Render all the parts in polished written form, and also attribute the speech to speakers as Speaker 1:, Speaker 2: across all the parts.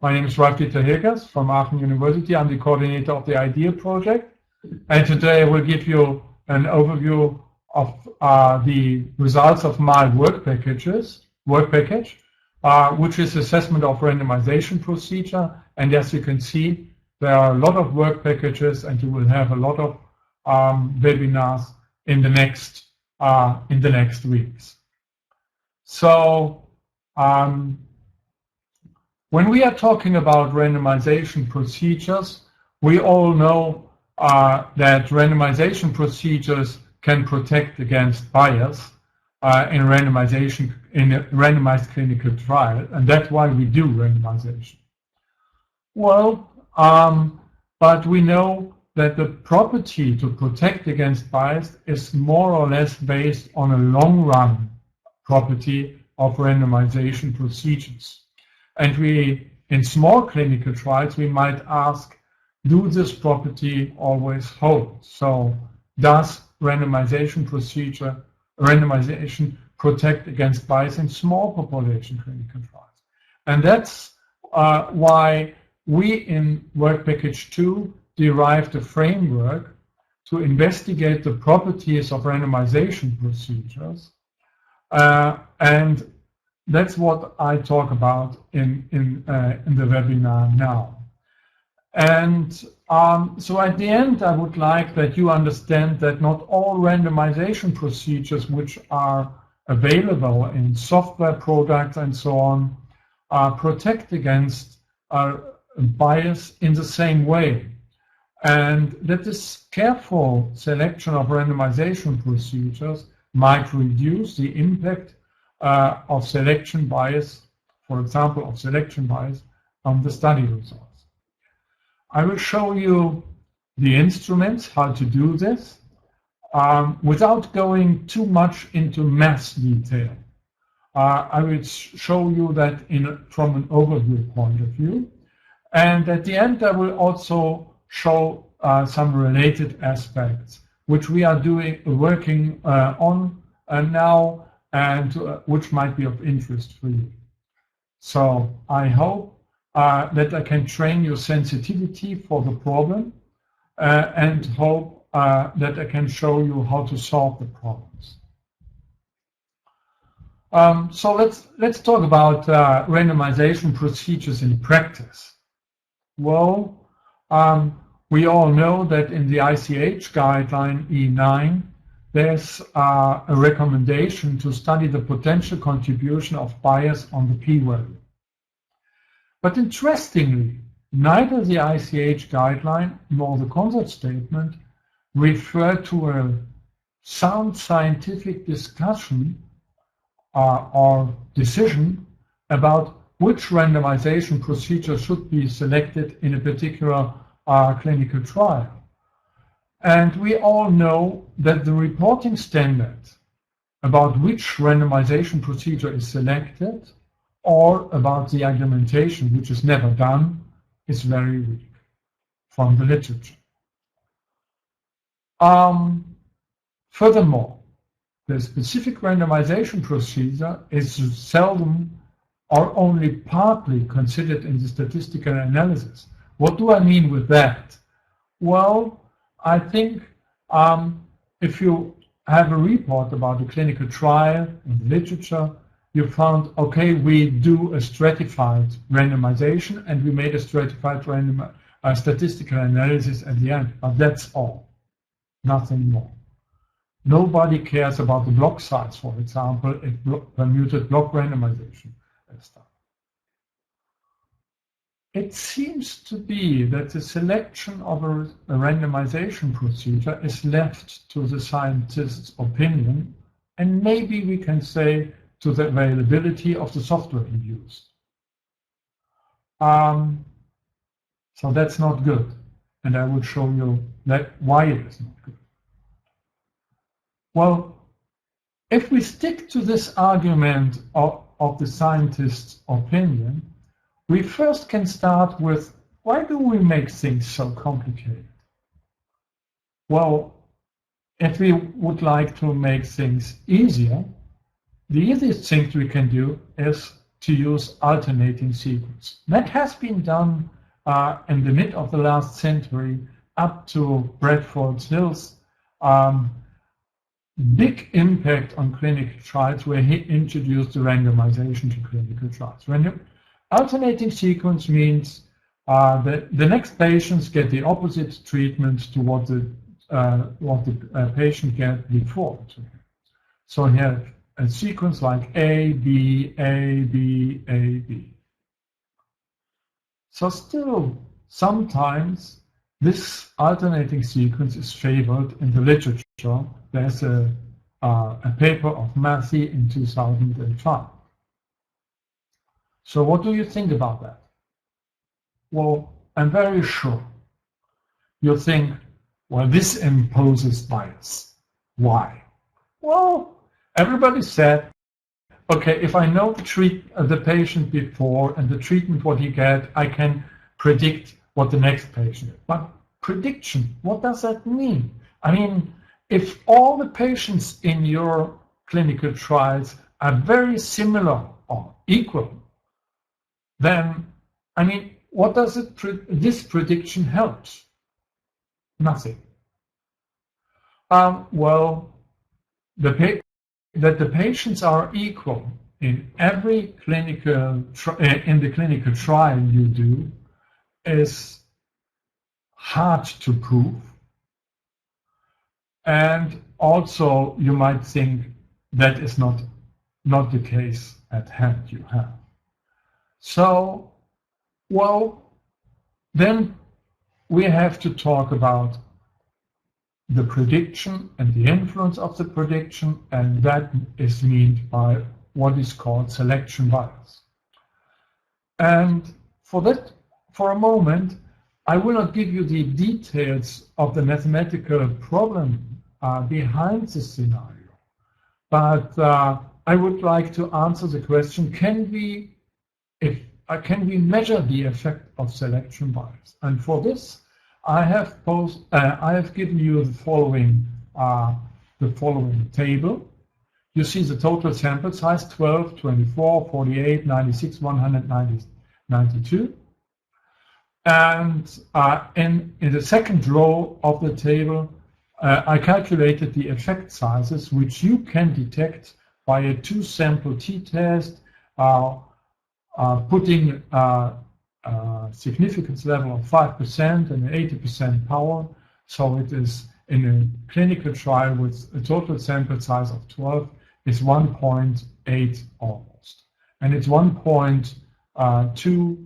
Speaker 1: My name is Ralf-Dieter Hilgers from Aachen University. I'm the coordinator of the IDEA project. And today I will give you an overview of the results of my work package, which is assessment of randomization procedure. And as you can see, there are a lot of work packages, and you will have a lot of webinars in the next weeks. So when we are talking about randomization procedures, we all know that randomization procedures can protect against bias in a randomized clinical trial, and that's why we do randomization. Well, but we know that the property to protect against bias is more or less based on a long-run property of randomization procedures. And in small clinical trials, we might ask, do this property always hold? So does randomization protect against bias in small population clinical trials? And that's why we in Work Package 2 derived a framework to investigate the properties of randomization procedures. And that's what I talk about in the webinar now. And so at the end, I would like that you understand that not all randomization procedures which are available in software products and so on protect against bias in the same way. And that this careful selection of randomization procedures might reduce the impact of selection bias, for example, of selection bias on the study results. I will show you the instruments, how to do this, without going too much into math detail. I will show you that from an overview point of view. And at the end, I will also show some related aspects, which we are working on now, and which might be of interest for you. So I hope that I can train your sensitivity for the problem and hope that I can show you how to solve the problems. So let's talk about randomization procedures in practice. Well, we all know that in the ICH guideline E9, there's a recommendation to study the potential contribution of bias on the p-value. But interestingly, neither the ICH guideline nor the concept statement refer to a sound scientific discussion or decision about which randomization procedure should be selected in a particular clinical trial. And we all know that the reporting standard about which randomization procedure is selected or about the argumentation, which is never done, is very weak from the literature. Furthermore, the specific randomization procedure is seldom or only partly considered in the statistical analysis. What do I mean with that? Well, I think if you have a report about a clinical trial in the literature, you found, okay, we do a stratified randomization and we made a stratified statistical analysis at the end, but that's all, nothing more. Nobody cares about the block size, for example, if permuted block randomization is done. It seems to be that the selection of a randomization procedure is left to the scientist's opinion, and maybe we can say to the availability of the software in use. So that's not good, and I will show you why it is not good. Well, if we stick to this argument of the scientist's opinion, we first can start with, why do we make things so complicated? Well, if we would like to make things easier, the easiest thing we can do is to use alternating sequence. That has been done in the mid of the last century up to Bradford Hill's big impact on clinical trials, where he introduced the randomization to clinical trials. Alternating sequence means that the next patients get the opposite treatment to what the patient get before. So you have a sequence like A, B, A, B, A, B. So still, sometimes this alternating sequence is favored in the literature. There's a paper of Matthew in 2005. So what do you think about that? Well, I'm very sure you think, well, this imposes bias. Why? Well, everybody said, okay, if I know the patient before and the treatment what he get, I can predict what the next patient is. But prediction, what does that mean? I mean, if all the patients in your clinical trials are very similar or equal, then, I mean, what does this prediction help? Nothing. Well, that the patients are equal in every clinical in the clinical trial you do is hard to prove, and also you might think that is not the case at hand you have. So, well, then we have to talk about the prediction and the influence of the prediction, and that is meant by what is called selection bias. And for that, for a moment, I will not give you the details of the mathematical problem behind this scenario, but I would like to answer the question: can we measure the effect of selection bias? And for this, I have given you the following table. You see the total sample size: 12, 24, 48, 96, 190, 92. And in the second row of the table, I calculated the effect sizes, which you can detect by a two-sample t-test, putting significance level of 5% and 80% power. So it is in a clinical trial with a total sample size of 12, is 1.8 almost. And it's 1.2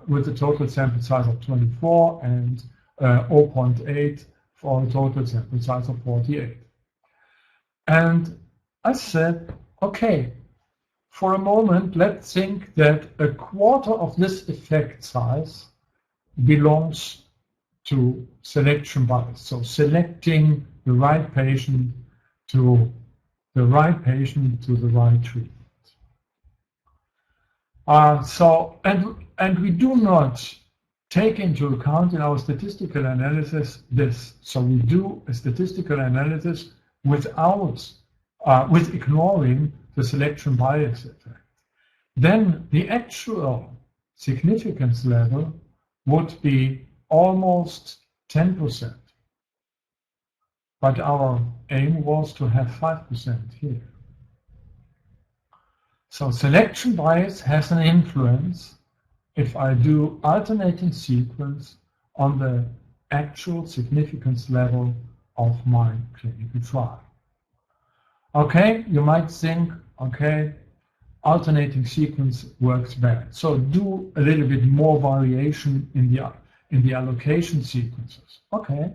Speaker 1: with a total sample size of 24 and 0.8 for a total sample size of 48. And I said, okay, for a moment, let's think that a quarter of this effect size belongs to selection bias. So selecting the right patient to the right treatment. And we do not take into account in our statistical analysis this. So we do a statistical analysis with ignoring the selection bias effect. Then the actual significance level would be almost 10%. But our aim was to have 5% here. So selection bias has an influence if I do alternating sequence on the actual significance level of my clinical trial. Okay, you might think, okay, alternating sequence works better. So do a little bit more variation in the allocation sequences. Okay.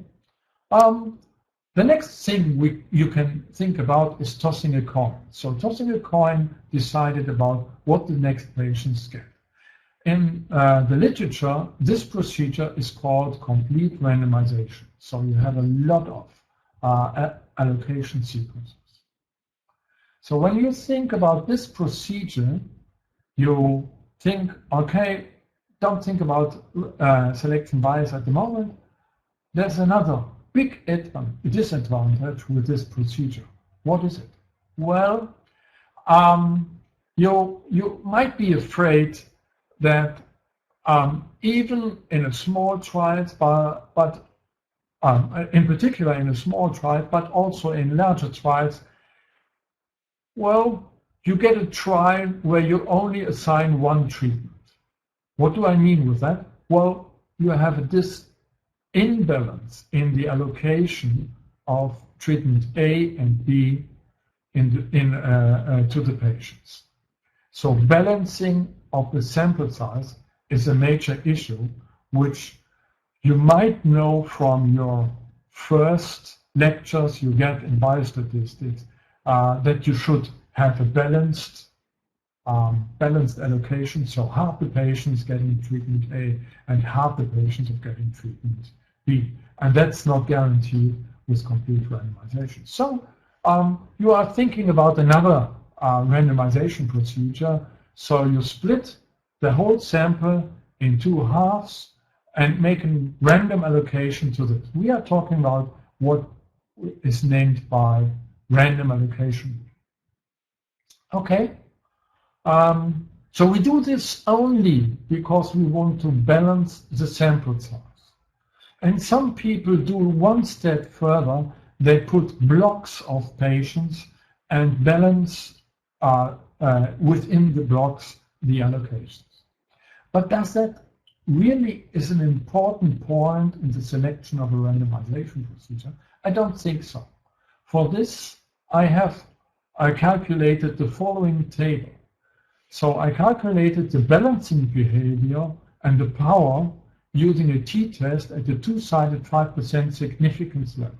Speaker 1: The next thing you can think about is tossing a coin. So tossing a coin decided about what the next patients get. In the literature, this procedure is called complete randomization. So you have a lot of allocation sequences. So when you think about this procedure, you think, okay, don't think about selection bias at the moment. There's another big disadvantage with this procedure. What is it? Well, you might be afraid that even in a small trial, but in particular in a small trial, but also in larger trials, well, you get a trial where you only assign one treatment. What do I mean with that? Well, you have this imbalance in the allocation of treatment A and B to the patients. So balancing of the sample size is a major issue, which you might know from your first lectures you get in biostatistics, that you should have a balanced allocation, so half the patients getting treatment A and half the patients are getting treatment B. And that's not guaranteed with complete randomization. So you are thinking about another randomization procedure. So you split the whole sample in two halves and make a random allocation to this. We are talking about what is named by random allocation. Okay. So we do this only because we want to balance the sample size. And some people do one step further. They put blocks of patients and balance within the blocks the allocations. But does that really is an important point in the selection of a randomization procedure? I don't think so. For this, I calculated the following table. So I calculated the balancing behavior and the power using a t-test at the two-sided 5% significance level.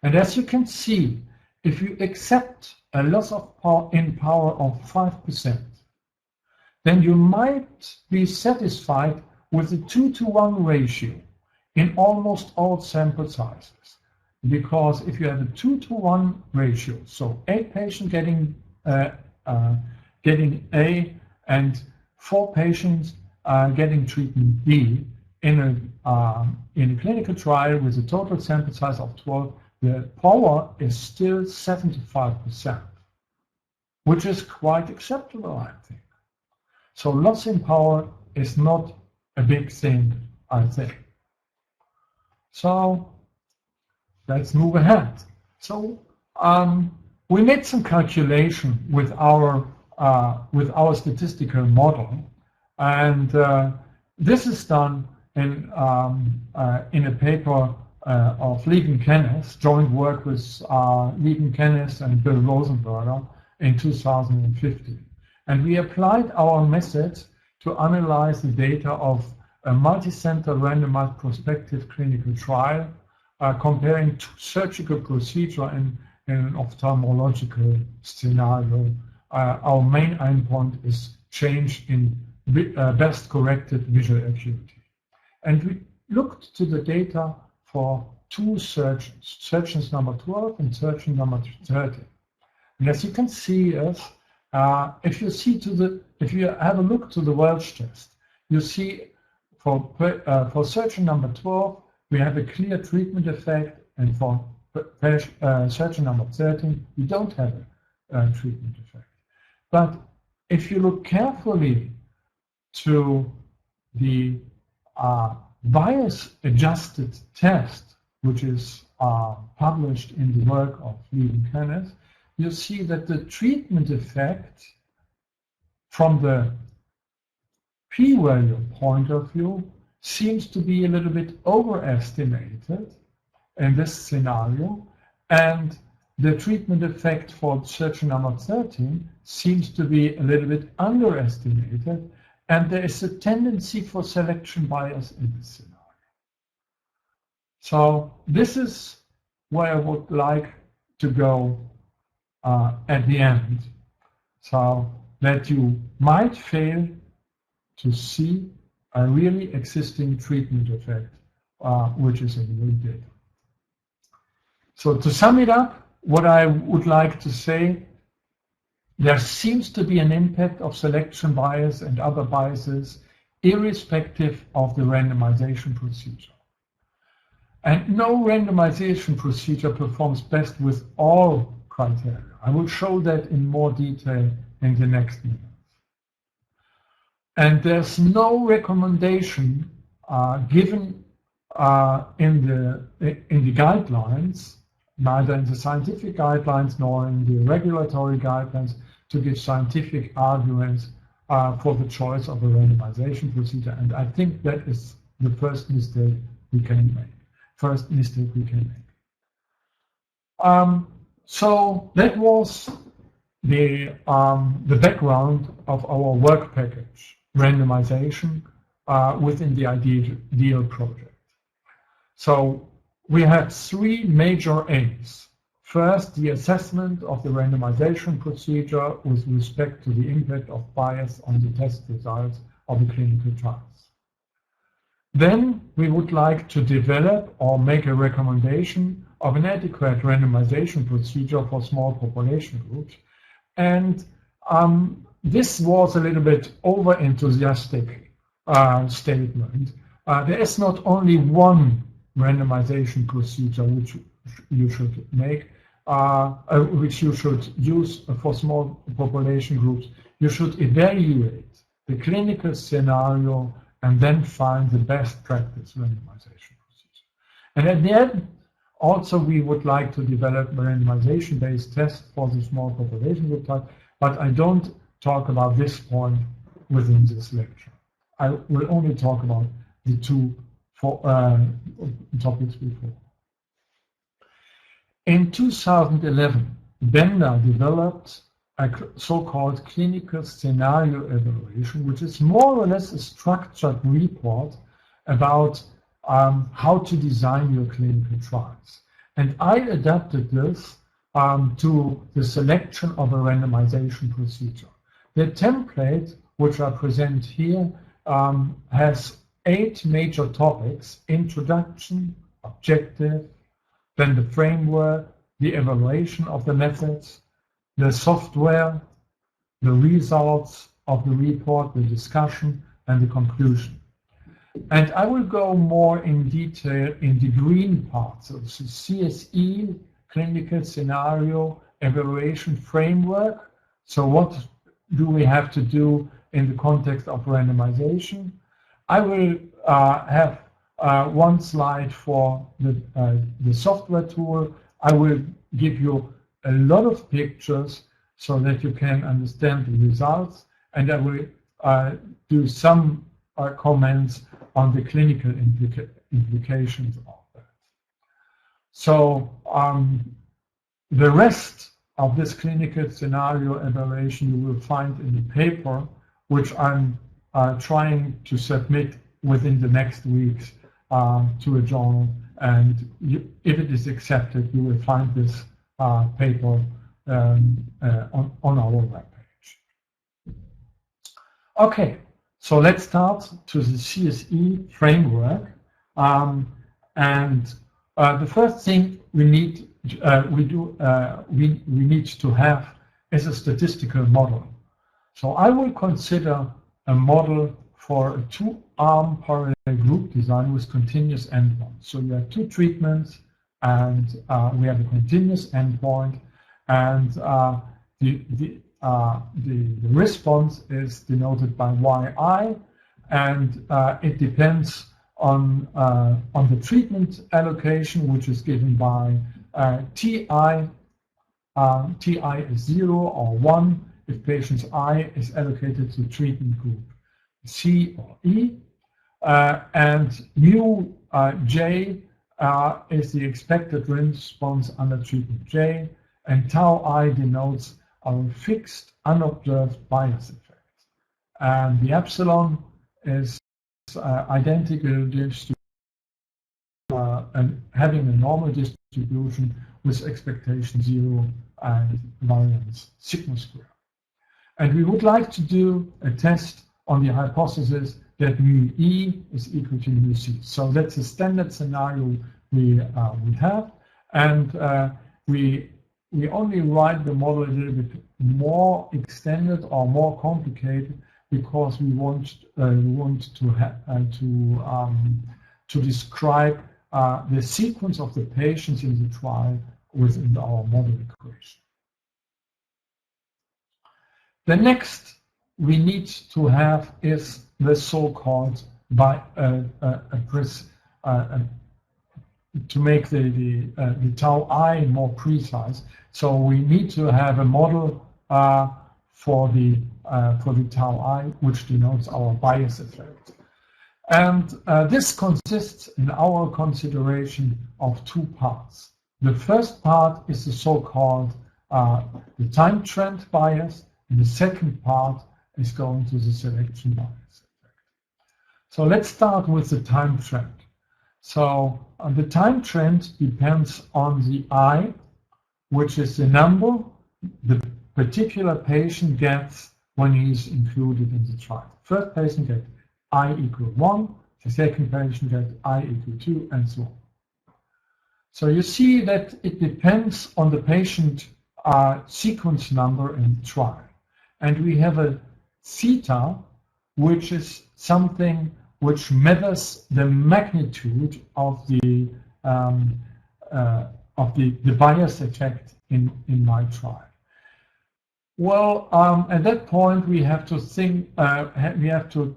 Speaker 1: And as you can see, if you accept a loss of power of 5%, then you might be satisfied with a 2-to-1 ratio in almost all sample sizes. Because if you have a 2-to-1 ratio, so 8 patients getting A and 4 patients getting treatment B in a clinical trial with a total sample size of 12, the power is still 75%, which is quite acceptable, I think. So loss in power is not a big thing, I think. So let's move ahead. So we made some calculation with our statistical model, and this is done in a paper of Lieben-Kennis, joint work with Lieben-Kennis and Bill Rosenberger in 2015. And we applied our method to analyze the data of a multi-center randomized prospective clinical trial comparing two surgical procedures in an ophthalmological scenario. Our main endpoint is change in best corrected visual acuity. And we looked to the data for two surgeons, surgeons number 12 and surgeon number 13. And as you can see, if you have a look to the Welch test, you see for surgeon number 12, we have a clear treatment effect, and for surgeon number 13, we don't have a treatment effect. But if you look carefully to the bias-adjusted test, which is published in the work of Lieben-Kennis, you see that the treatment effect from the p-value point of view seems to be a little bit overestimated in this scenario, and the treatment effect for surgeon number 13 seems to be a little bit underestimated, and there is a tendency for selection bias in this scenario. So this is where I would like to go at the end, so that you might fail to see a really existing treatment effect, which is in real data. So to sum it up, what I would like to say, there seems to be an impact of selection bias and other biases irrespective of the randomization procedure. And no randomization procedure performs best with all criteria. I will show that in more detail in the next minute. And there's no recommendation given in the guidelines, neither in the scientific guidelines nor in the regulatory guidelines, to give scientific arguments for the choice of a randomization procedure. And I think that is the first mistake we can make. So that was the background of our work package, randomization, within the ideal project. So we had three major aims. First, the assessment of the randomization procedure with respect to the impact of bias on the test results of the clinical trials. Then we would like to develop or make a recommendation of an adequate randomization procedure for small population groups. And this was a little bit over-enthusiastic statement. There is not only one randomization procedure which you should make, which you should use for small population groups. You should evaluate the clinical scenario and then find the best practice randomization procedure. And at the end, also we would like to develop a randomization-based test for the small population group type, but I don't talk about this point within this lecture. I will only talk about the two topics before. In 2011, Bender developed a so-called clinical scenario evaluation, which is more or less a structured report about how to design your clinical trials. And I adapted this to the selection of a randomization procedure. The template, which I present here, has 8 major topics: introduction, objective, then the framework, the evaluation of the methods, the software, the results of the report, the discussion, and the conclusion. And I will go more in detail in the green parts of the CSE, clinical scenario evaluation framework. So what do we have to do in the context of randomization? I will have one slide for the software tool. I will give you a lot of pictures so that you can understand the results, and I will do some comments on the clinical implications of that. So the rest of this clinical scenario evaluation you will find in the paper, which I'm trying to submit within the next weeks to a journal, and if it is accepted, you will find this paper on our webpage. Okay, so let's start to the CSE framework, and the first thing we need to have is a statistical model. So I will consider a model for a 2-arm parallel group design with continuous endpoints. So you have 2 treatments, and we have a continuous endpoint, and the response is denoted by yi, and it depends on the treatment allocation, which is given by ti. Ti is 0 or 1 if patient's I is allocated to treatment group C or E, and mu j is the expected response under treatment J, and tau I denotes our fixed unobserved bias effect. And the epsilon is identical distribution and having a normal distribution with expectation 0 and variance sigma square. And we would like to do a test on the hypothesis that mu E is equal to mu C. So that's a standard scenario we have, and we only write the model a little bit more extended or more complicated because we want to describe the sequence of the patients in the trial within our model equation. The next we need to have is the so-called to make the tau I more precise. So we need to have a model for the tau I, which denotes our bias effect. And this consists, in our consideration, of two parts. The first part is the so-called the time trend bias, and the second part is going to the selection bias effect. So let's start with the time trend. So the time trend depends on the I, which is the number the particular patient gets when he is included in the trial. First patient gets I equal 1, the second patient gets I equal 2, and so on. So you see that it depends on the patient sequence number in the trial. And we have a theta, which is something which measures the magnitude of the bias effect in my trial. Well, at that point we have to think, we have to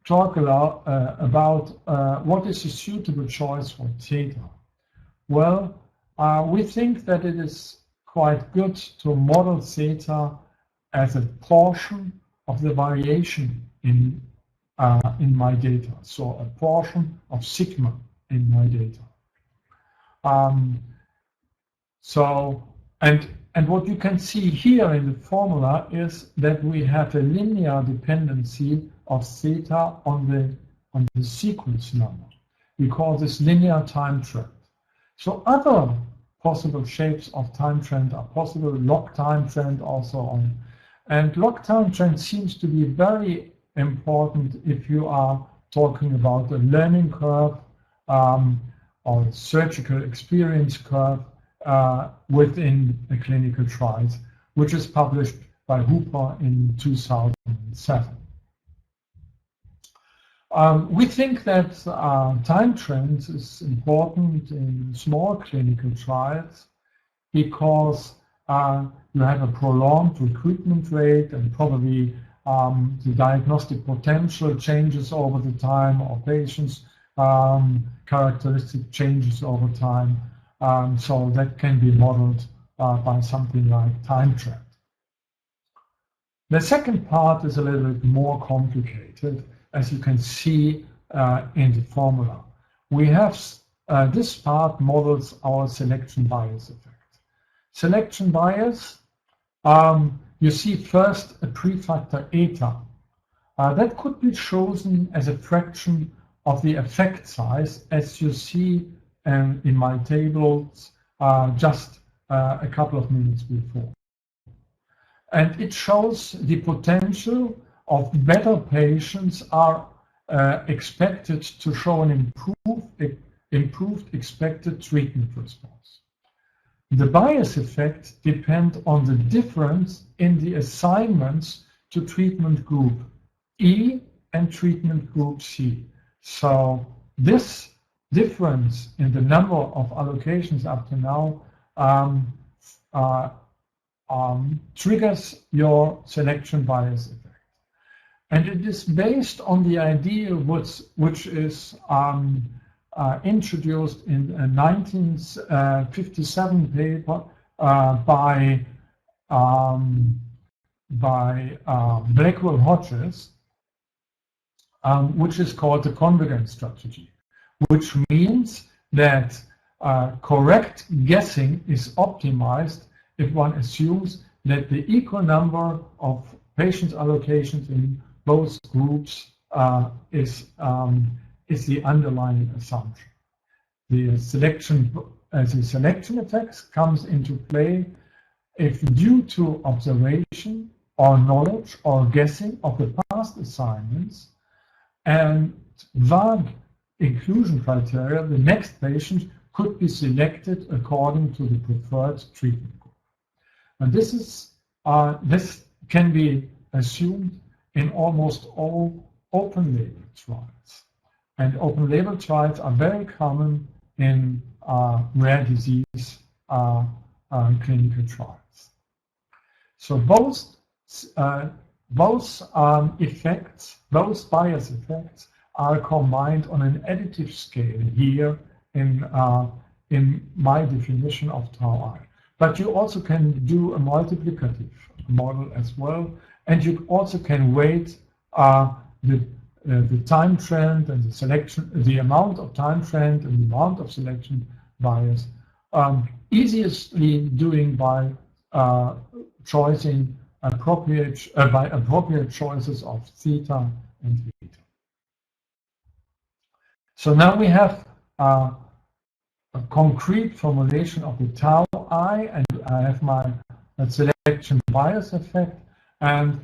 Speaker 1: talk a lot about what is a suitable choice for theta. Well, we think that it is quite good to model theta as a portion of the variation in my data, so a portion of sigma in my data. And what you can see here in the formula is that we have a linear dependency of theta on the sequence number. We call this linear time trend. So other possible shapes of time trend are possible, log time trend also on. And log time trend seems to be very important if you are talking about a learning curve or surgical experience curve within a clinical trial, which is published by Hooper in 2007. We think that time trends is important in small clinical trials because you have a prolonged recruitment rate and probably the diagnostic potential changes over the time of patients, characteristic changes over time. So that can be modeled by something like time trend. The second part is a little bit more complicated, as you can see in the formula. We have this part models our selection bias effect. Selection bias, you see first a prefactor eta. That could be chosen as a fraction of the effect size, as you see in my tables just a couple of minutes before. And it shows the potential of better patients are expected to show an improved expected treatment response. The bias effect depends on the difference in the assignments to treatment group E and treatment group C. So this difference in the number of allocations up to now triggers your selection bias effect. And it is based on the idea which is introduced in a 1957 paper by Blackwell-Hodges, which is called the convergence strategy, which means that correct guessing is optimized if one assumes that the equal number of patients allocations in both groups is the underlying assumption. The selection effects comes into play if, due to observation or knowledge or guessing of the past assignments and vague inclusion criteria, the next patient could be selected according to the preferred treatment group. And this can be assumed in almost all open label trials. And open label trials are very common in rare disease clinical trials. So both Both effects, both bias effects, are combined on an additive scale here in my definition of tau I. But you also can do a multiplicative model as well, and you also can weight the time trend and the selection, the amount of time trend and the amount of selection bias, easily doing by choosing appropriate choices of theta and beta. So now we have a concrete formulation of the tau I, and I have my selection bias effect. And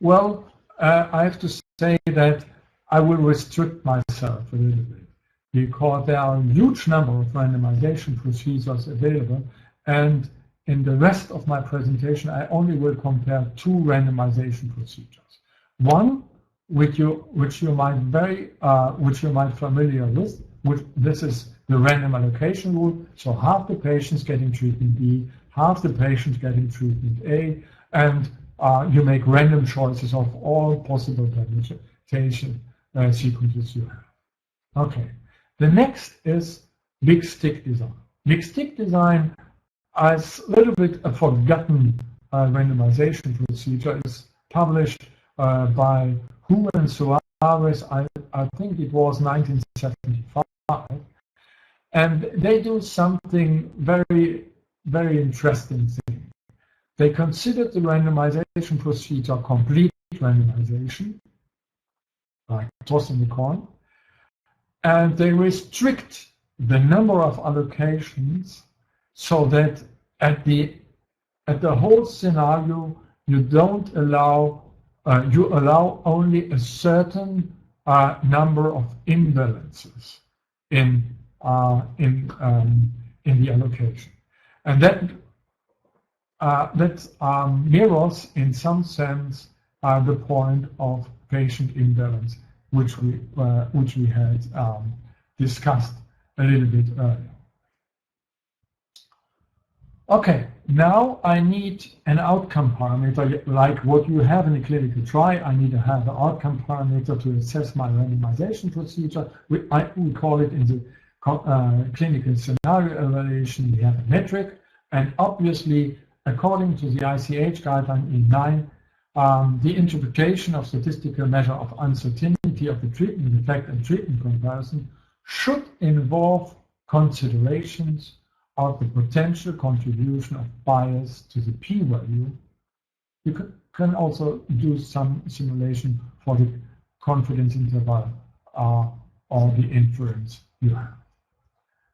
Speaker 1: well, I have to say that I will restrict myself a little bit because there are a huge number of randomization procedures available, and in the rest of my presentation I only will compare two randomization procedures. One, which you might familiar with, this is the random allocation rule. So half the patients getting treatment B, half the patients getting treatment A, and you make random choices of all possible permutation sequences you have. Okay. The next is big stick design. Big stick design is a little bit a forgotten randomization procedure. It's published by Hu and Suarez, I think it was 1975. And they do something very, very interesting thing. They considered the randomization procedure complete randomization, like tossing the coin, and they restrict the number of allocations so that at the whole scenario you don't allow you allow only a certain number of imbalances in the allocation, and that mirrors in some sense the point of patient imbalance, which we had discussed a little bit earlier. Okay, now I need an outcome parameter like what you have in a clinical trial. I need to have an outcome parameter to assess my randomization procedure. We call it in the clinical scenario evaluation, we have a metric, and obviously, according to the ICH guideline E9, the interpretation of statistical measure of uncertainty of the treatment effect and treatment comparison should involve considerations of the potential contribution of bias to the p-value. You can also do some simulation for the confidence interval or the inference you have.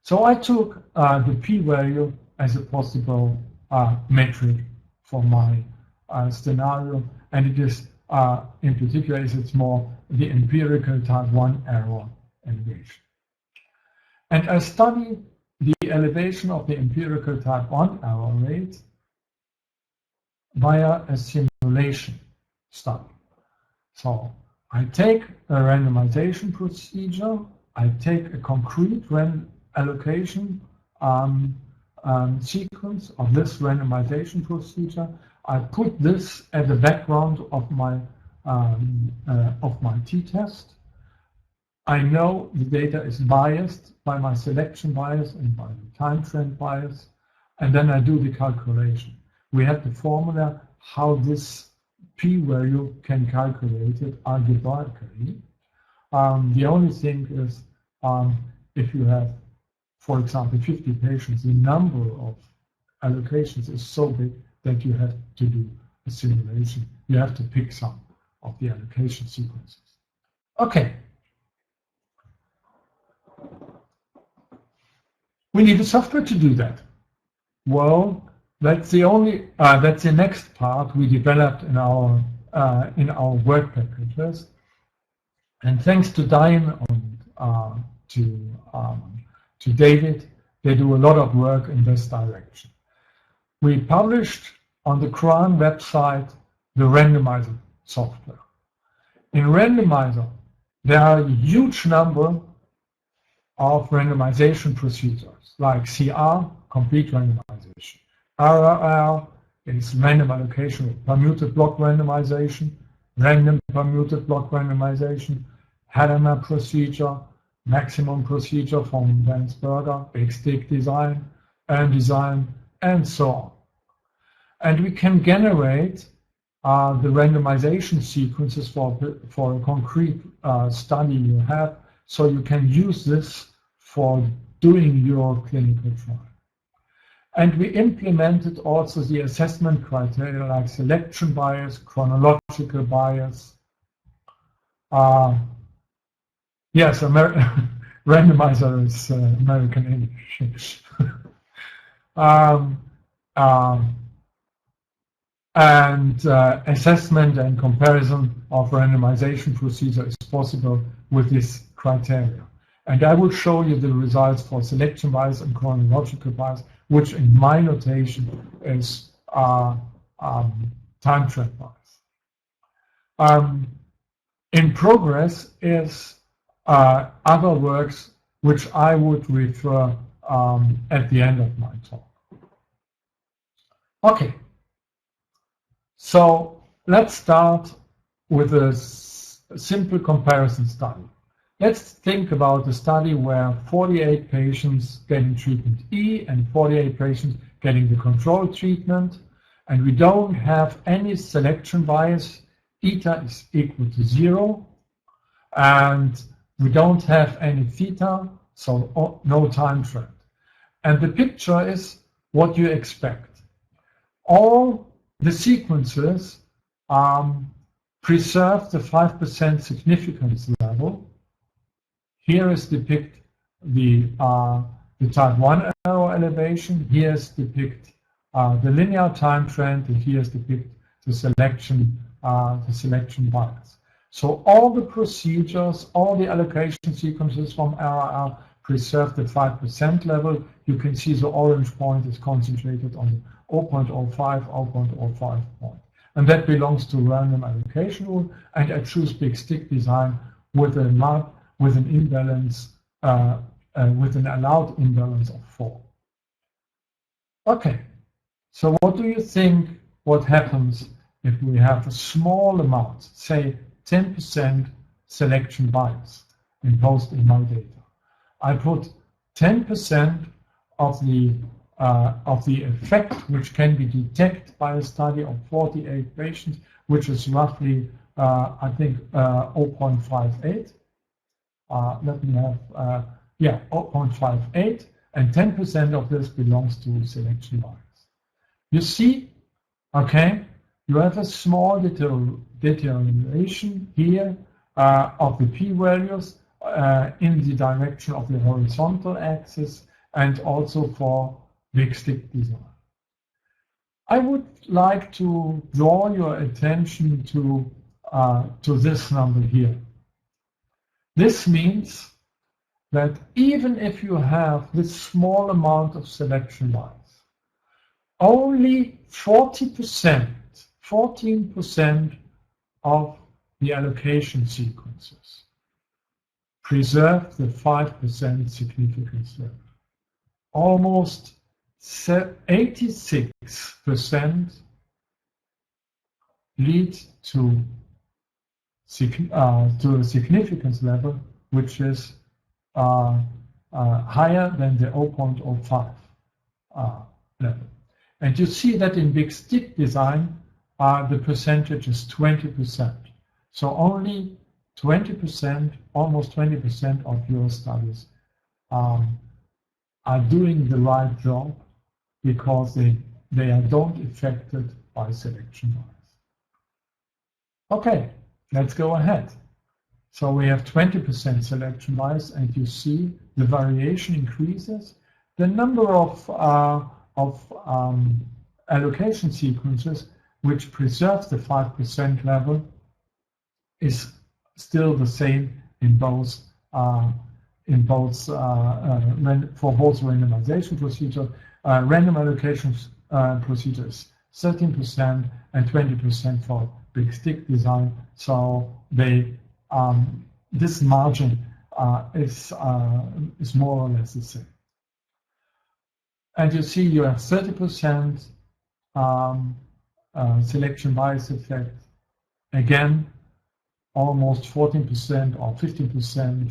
Speaker 1: So I took the p-value as a possible metric for my scenario, and it is in particular it's more the empirical type 1 error elevation. And I studied the elevation of the empirical type 1 error rate via a simulation study. So I take a randomization procedure, I take a concrete allocation sequence of this randomization procedure. I put this at the background of my t-test. I know the data is biased by my selection bias and by the time trend bias, and then I do the calculation. We have the formula how this p-value can calculate it algebraically. The only thing is if you have, for example, 50 patients, the number of allocations is so big that you have to do a simulation. You have to pick some of the allocation sequences. Okay. We need a software to do that. Well, that's the next part we developed in our work packages. And thanks to Diane and to David, they do a lot of work in this direction. We published on the CRAN website the Randomizer software. In Randomizer, there are a huge number of randomization procedures like CR, complete randomization, RRR, is random allocation with permuted block randomization, random permuted block randomization, Helena procedure, maximum procedure from Berger, big stick design, and so on. And we can generate the randomization sequences for a concrete study you have, so you can use this for doing your clinical trial. And we implemented also the assessment criteria like selection bias, chronological bias. Yes, randomizer is American English. And assessment and comparison of randomization procedure is possible with this criteria. And I will show you the results for selection bias and chronological bias, which in my notation is time trend bias. In progress is other works which I would refer at the end of my talk. Okay, so let's start with a simple comparison study. Let's think about a study where 48 patients getting treatment E and 48 patients getting the control treatment, and we don't have any selection bias. Eta is equal to 0, and we don't have any theta, so no time trend. And the picture is what you expect. All the sequences preserve the 5% significance level. Here is depicted the type 1 error elevation. Here is depicted the linear time trend, and here is depicted the selection bias. So all the procedures, all the allocation sequences from RRR preserve the 5% level. You can see the orange point is concentrated on the 0.05, 0.05 point. And that belongs to random allocation rule. And I choose big stick design with an imbalance, with an allowed imbalance of 4. Okay, so what do you think what happens if we have a small amount, say 10% selection bias imposed in my data? I put 10% of the effect which can be detected by a study of 48 patients, which is roughly, I think, 0.58. Let me have, 0.58, and 10% of this belongs to selection bias. You see, okay, you have a small deterioration here of the p-values in the direction of the horizontal axis, and also for big stick design. I would like to draw your attention to this number here. This means that even if you have this small amount of selection bias, only 14% of the allocation sequences preserve the 5% significance level. Almost 86% lead to a significance level which is higher than the 0.05 level. And you see that in big stick design, the percentage is 20%. So only 20%, almost 20% of your studies are doing the right job because they are not affected by selection bias. Okay, let's go ahead. So we have 20% selection bias, and you see the variation increases. The number of allocation sequences which preserves the 5% level is still the same in both for both randomization procedure. Random allocation procedure is 13% and 20% for big stick design. So they this margin is more or less the same. And you see you have 30% selection bias effect. Again, almost 14% or 15%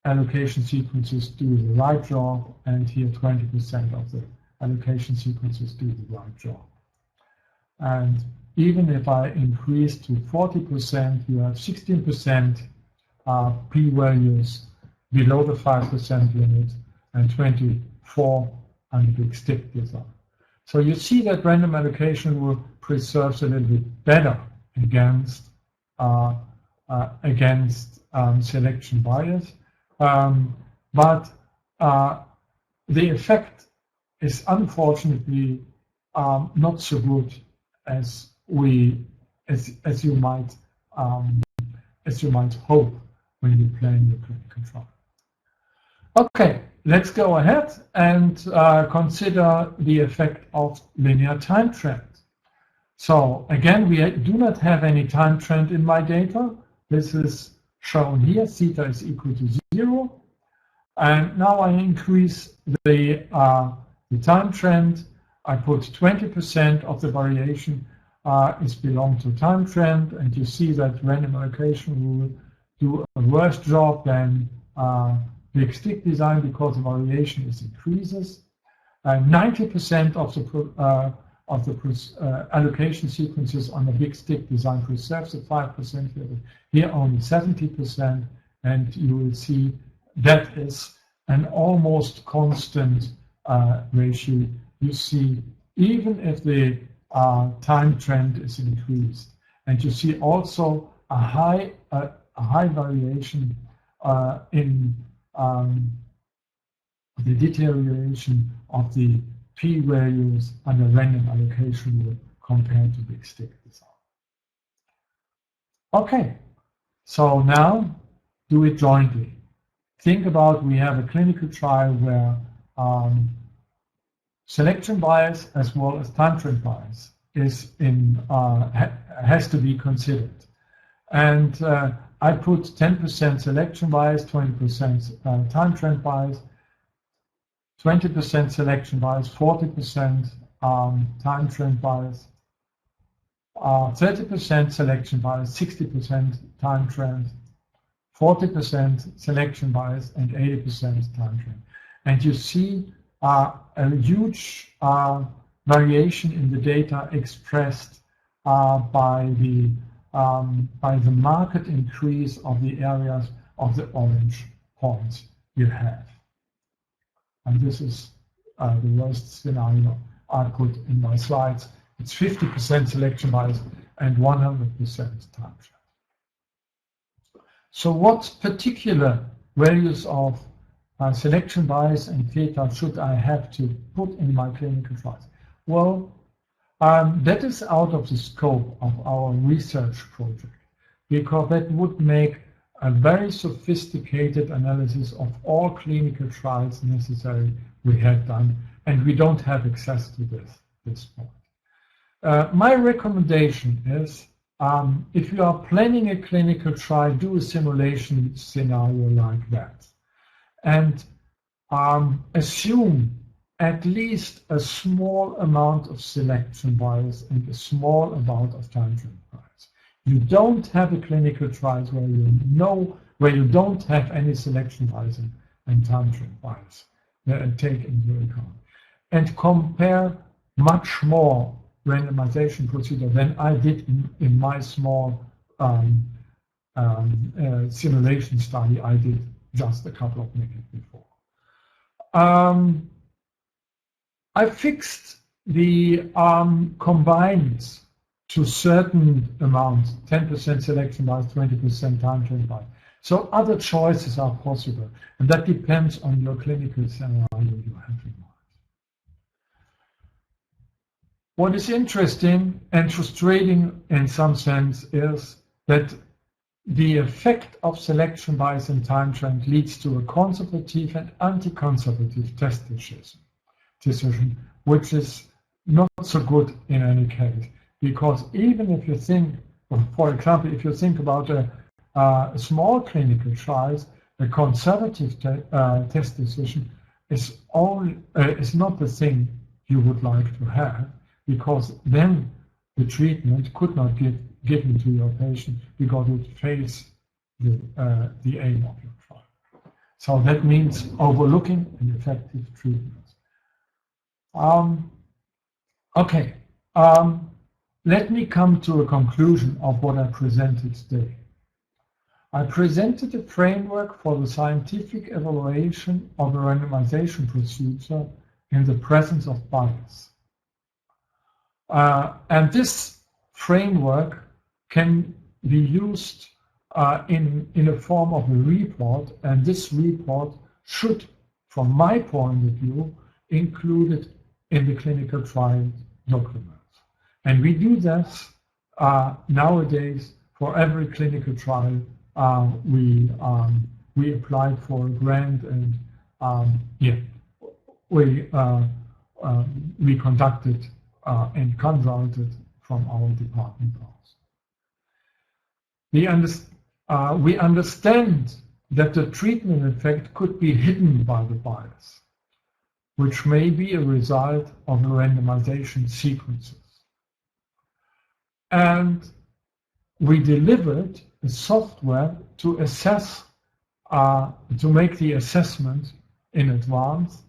Speaker 1: allocation sequences do the right job, and here 20% of the allocation sequences do the right job. And even if I increase to 40%, you have 16% p-values below the 5% limit and 24 on the big stick design. So you see that random allocation will preserves a little bit better against selection bias, but the effect is unfortunately not so good as you might hope when you plan your clinical trial. Okay, let's go ahead and consider the effect of linear time trend. So again, we do not have any time trend in my data. This is shown here. Theta is equal to 0. And now I increase the time trend. I put 20% of the variation is belong to time trend, and you see that random allocation will do a worse job than big stick design because the variation is increases. 90% of the allocation sequences on the big stick design preserves at 5% level. Here only 70%, and you will see that is an almost constant ratio. You see even if the time trend is increased, and you see also a high variation in the deterioration of the p-values under random allocation rule compared to big stick design. Okay, so now do it jointly. Think about, we have a clinical trial where selection bias as well as time trend bias is has to be considered. And I put 10% selection bias, 20% time trend bias, 20% selection bias, 40% time trend bias, 30% selection bias, 60% time trend, 40% selection bias, and 80% time trend. And you see a huge variation in the data expressed by the marked increase of the areas of the orange points you have. And this is the worst scenario I put in my slides. It's 50% selection bias and 100% time trend. So what particular values of selection bias and theta should I have to put in my clinical trials? Well, that is out of the scope of our research project, because that would make a very sophisticated analysis of all clinical trials necessary we have done, and we don't have access to this point. My recommendation is, if you are planning a clinical trial, do a simulation scenario like that, and assume at least a small amount of selection bias and a small amount of time trend bias. You don't have a clinical trial where you don't have any selection bias and time trend bias take into account, and compare much more randomization procedure than I did in my small simulation study I did just a couple of minutes before. I fixed the combined to certain amounts, 10% selection bias, 20% time trend bias. So other choices are possible, and that depends on your clinical scenario you have in mind. What is interesting and frustrating in some sense is that the effect of selection bias and time trend leads to a conservative and anti-conservative test decision, which is not so good in any case. Because even if you think, for example, if you think about a small clinical trials, a conservative test decision is not the thing you would like to have, because then the treatment could not get given to your patient because it fails the aim of your trial. So that means overlooking ineffective treatment. Okay, let me come to a conclusion of what I presented today. I presented a framework for the scientific evaluation of a randomization procedure in the presence of bias. And this framework can be used in a form of a report, and this report should, from my point of view, include it in the clinical trial documents. And we do this nowadays for every clinical trial. We applied for a grant, and we conducted and consulted from our department also. We understand that the treatment effect could be hidden by the bias, which may be a result of the randomization sequences. And we delivered a software to assess, to make the assessment in advance,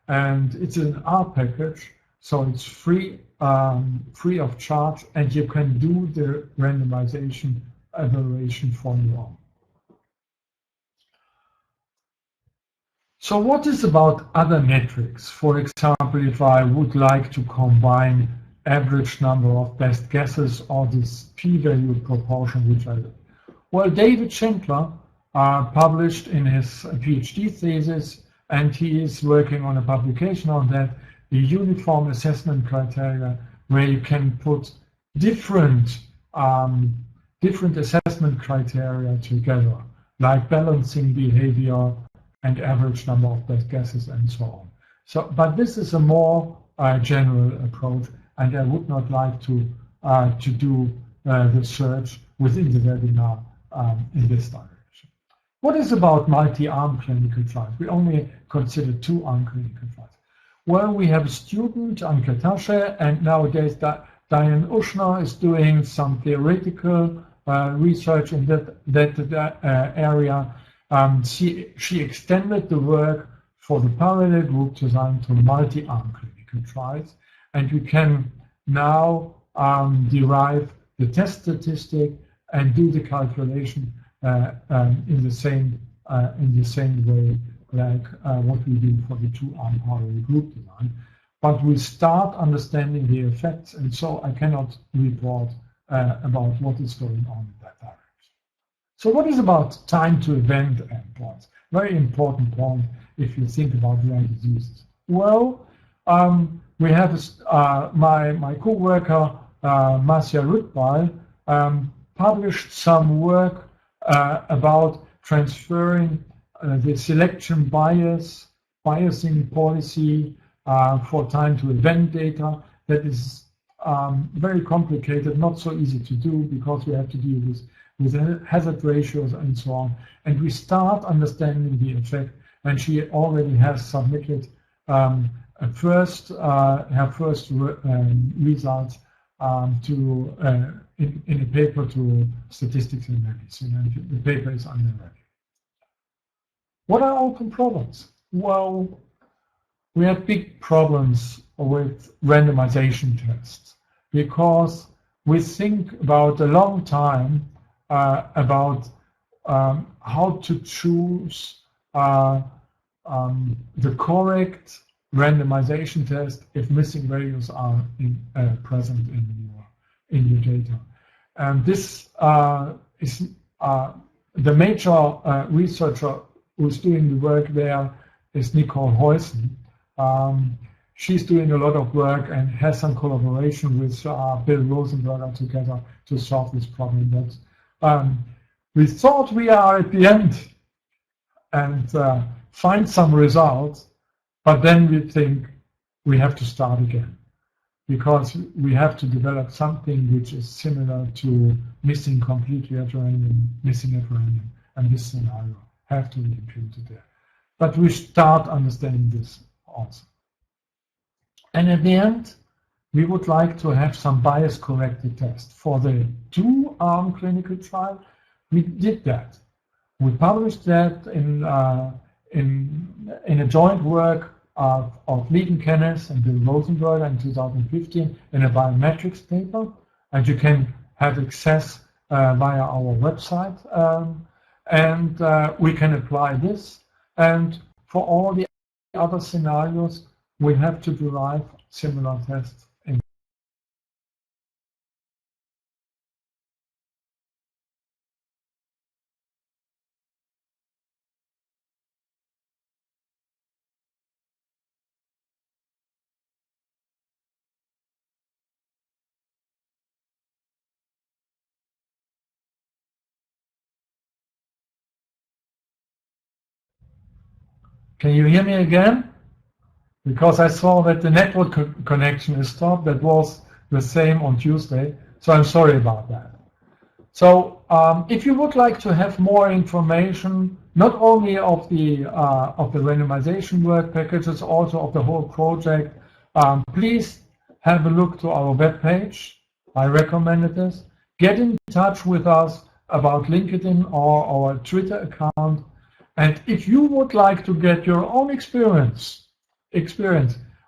Speaker 1: and it's an R package, so it's free of charge, and you can do the randomization evaluation for your own. So what is about other metrics? For example, if I would like to combine average number of best guesses or this p-value proportion, which I did. Well, David Schindler published in his PhD thesis, and he is working on a publication on that, the uniform assessment criteria, where you can put different assessment criteria together, like balancing behavior and average number of best guesses and so on. So, but this is a more general approach, and I would not like to do the search within the webinar in this direction. What is about multi-arm clinical trials? We only consider 2-arm clinical trials. Well, we have a student, Anke Tasche, and nowadays Diane Ushner is doing some theoretical research in that area. She extended the work for the parallel group design to multi-arm clinical trials, and we can now derive the test statistic and do the calculation in the same way like what we do for the 2-arm parallel group design. But we start understanding the effects, and so I cannot report about what is going on in that direction. So what is about time to event endpoints? Very important point if you think about rare diseases. Well, we have my co-worker Marcia Rüttball published some work about transferring the selection biasing policy for time to event data. That is very complicated, not so easy to do, because we have to deal with hazard ratios and so on. And we start understanding the effect, and she already has submitted her first results in a paper to Statistical Medicine, and the paper is under review. What are open problems? Well, we have big problems with randomization tests, because we think about a long time about how to choose the correct randomization test if missing values are present in your data. And this is the major researcher who's doing the work there is Nicole Heusen. She's doing a lot of work and has some collaboration with Bill Rosenberger together to solve this problem. But we thought we are at the end and find some results, but then we think we have to start again, because we have to develop something which is similar to missing completely at random, missing at random, and this scenario have to be included there. but we start understanding this also. And at the end, we would like to have some bias-corrected test. For the two-arm clinical trial, we did that. We published that in a joint work of Lieven-Kennis and Bill Rosenberger in 2015 in a biometrics paper, and you can have access via our website, and we can apply this. And for all the other scenarios, we have to derive similar tests. Can you hear me again? Because I saw that the network connection is stopped. That was the same on Tuesday, so I'm sorry about that. So if you would like to have more information, not only of the randomization work packages, also of the whole project, please have a look to our webpage. I recommended this. Get in touch with us about LinkedIn or our Twitter account. And if you would like to get your own experience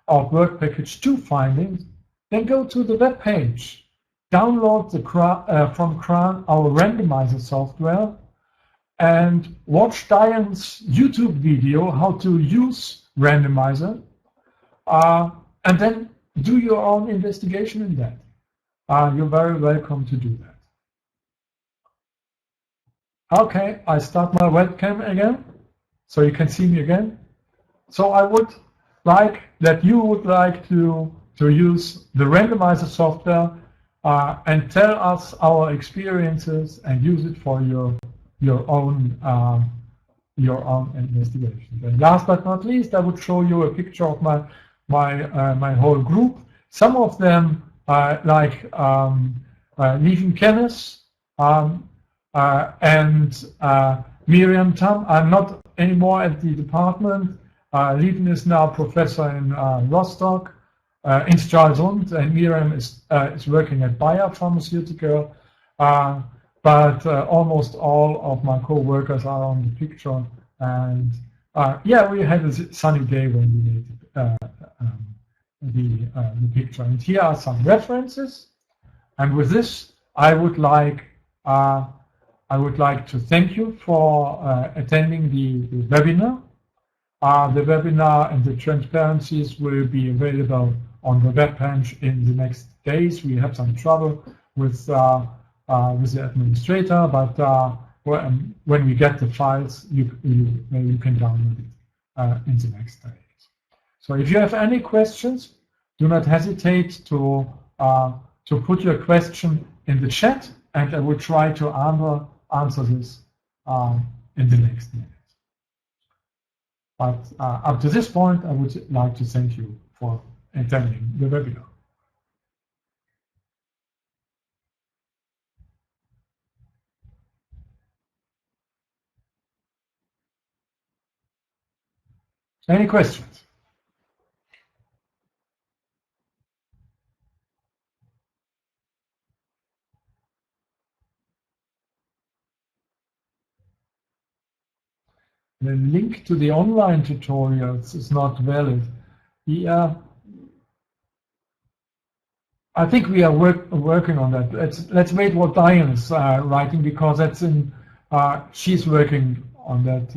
Speaker 1: of work package 2 findings, then go to the webpage. Download from CRAN our randomizer software and watch Diane's YouTube video how to use randomizer, and then do your own investigation in that. You're very welcome to do that. Okay, I start my webcam again, so you can see me again. So I would like that you would like to use the randomizer software and tell us our experiences and use it for your own investigation. And last but not least, I would show you a picture of my whole group. Some of them like Lieven-Kennis and Miriam Tam are not anymore at the department. Lieven is now professor in Rostock, in Stralsund, and Miriam is working at Bayer Pharmaceutical. But almost all of my co-workers are on the picture. And yeah, we had a sunny day when we made the picture. And here are some references. And with this, I would like to thank you for attending the webinar. The webinar and the transparencies will be available on the web page in the next days. We have some trouble with the administrator, but when we get the files, you can download it in the next days. So if you have any questions, do not hesitate to put your question in the chat, and I will try to answer this in the next minute. But up to this point, I would like to thank you for attending the webinar. Any questions? The link to the online tutorials is not valid. Yeah, I think we are working on that. Let's wait what Diane is writing, because that's in. She's working on that.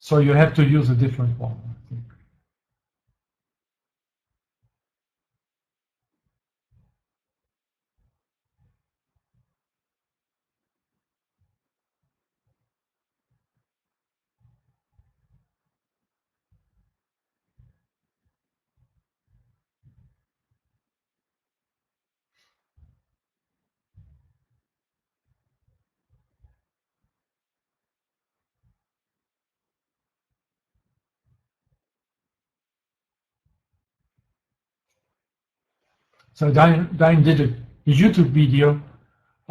Speaker 1: So you have to use a different one, I think. So Diane did a YouTube video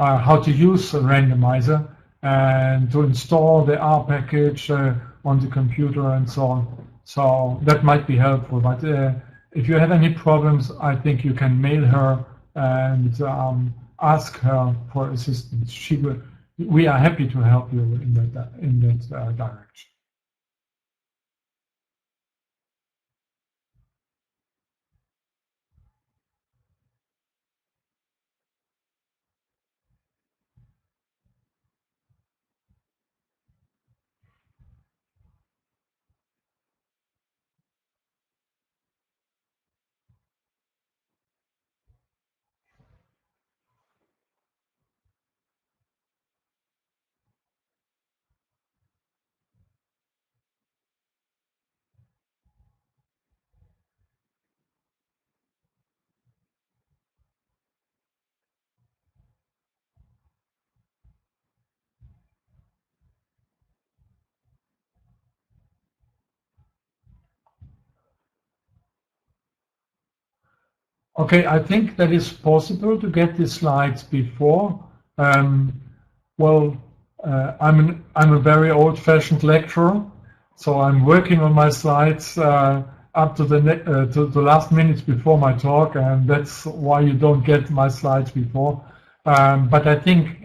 Speaker 1: how to use a randomizer and to install the R package on the computer and so on. So that might be helpful. But if you have any problems, I think you can mail her and ask her for assistance. We are happy to help you in that direction. Okay, I think that is possible to get the slides before. Well, I'm a very old-fashioned lecturer, so I'm working on my slides up to the last minutes before my talk, and that's why you don't get my slides before. But I think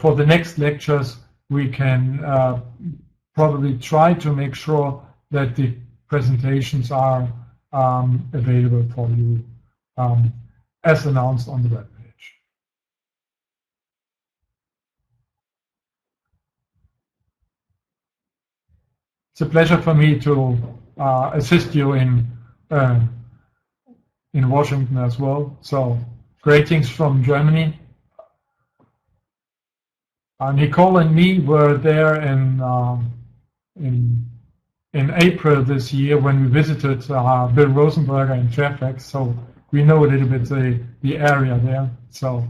Speaker 1: for the next lectures we can probably try to make sure that the presentations are available for you as announced on the web page. It's a pleasure for me to assist you in Washington as well. So greetings from Germany. Nicole and me were there in April this year when we visited Bill Rosenberger in Fairfax. So we know a little bit the area there. So.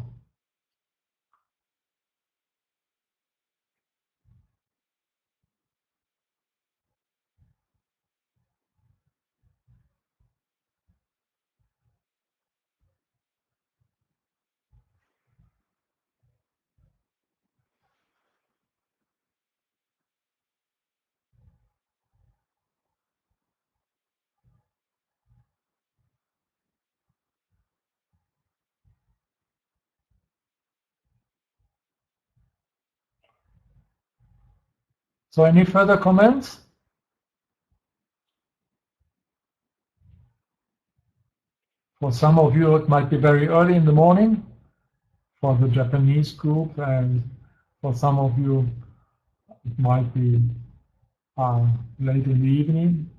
Speaker 1: So any further comments? For some of you, it might be very early in the morning for the Japanese group, and for some of you, it might be late in the evening.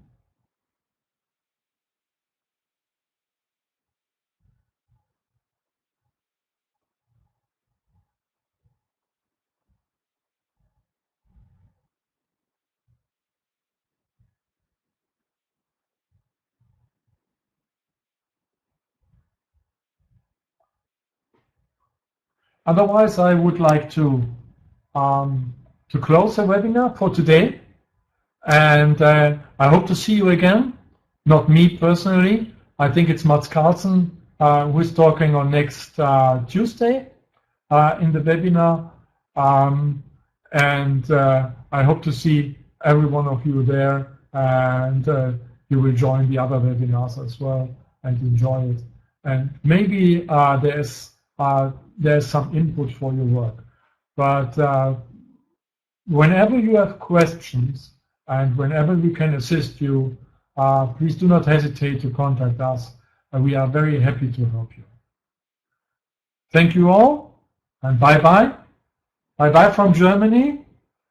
Speaker 1: Otherwise, I would like to close the webinar for today, and I hope to see you again. Not me personally. I think it's Mats Carlsen who is talking on next Tuesday in the webinar, and I hope to see every one of you there, and you will join the other webinars as well and enjoy it. And maybe there's some input for your work. But whenever you have questions and whenever we can assist you, please do not hesitate to contact us. We are very happy to help you. Thank you all, and bye-bye. Bye-bye from Germany.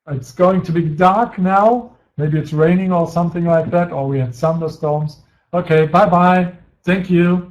Speaker 1: It's going to be dark now. Maybe it's raining or something like that, or we had thunderstorms. Okay, bye-bye. Thank you.